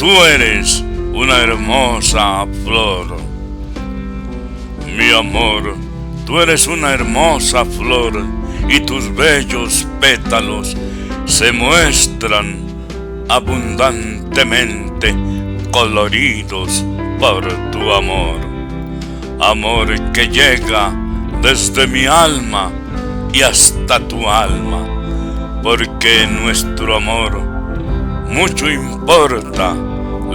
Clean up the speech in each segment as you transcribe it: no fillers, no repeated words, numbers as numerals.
tú eres una hermosa flor. Mi amor, tú eres una hermosa flor y tus bellos pétalos se muestran abundantemente coloridos por tu amor. Amor que llega desde mi alma y hasta tu alma, porque en nuestro amor mucho importa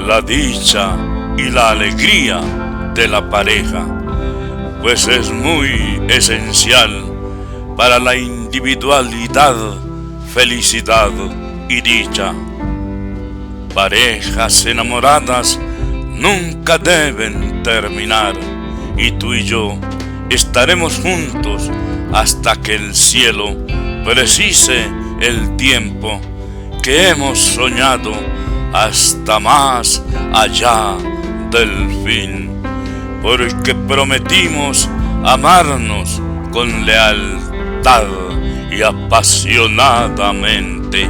la dicha y la alegría de la pareja, pues es muy esencial para la individualidad, felicidad y dicha. Parejas enamoradas nunca deben terminar, y tú y yo estaremos juntos hasta que el cielo precise el tiempo que hemos soñado hasta más allá del fin, porque prometimos amarnos con lealtad y apasionadamente,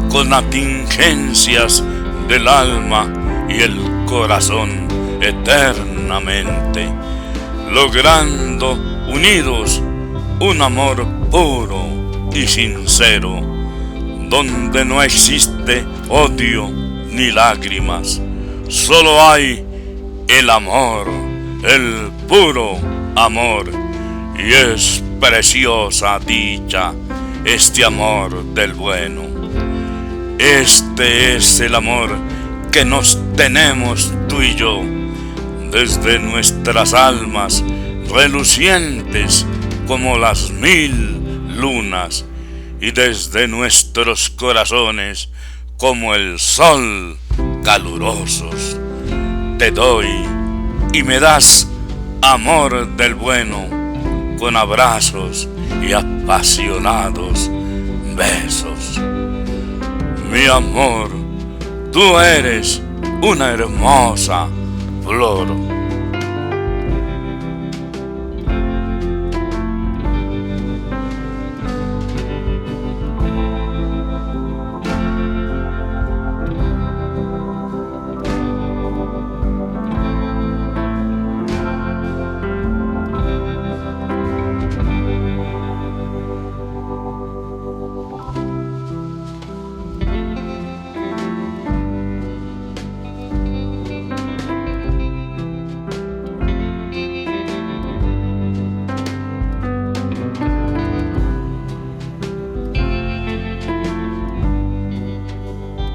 con atingencias del alma y el corazón eternamente, logrando unidos un amor puro y sincero, donde no existe odio ni lágrimas, solo hay el amor, el puro amor, y es preciosa dicha este amor del bueno. Este es el amor que nos tenemos tú y yo, desde nuestras almas relucientes como las 1000 lunas, y desde nuestros corazones como el sol calurosos. Te doy y me das amor del bueno, con abrazos y apasionados besos. Mi amor, tú eres una hermosa flor.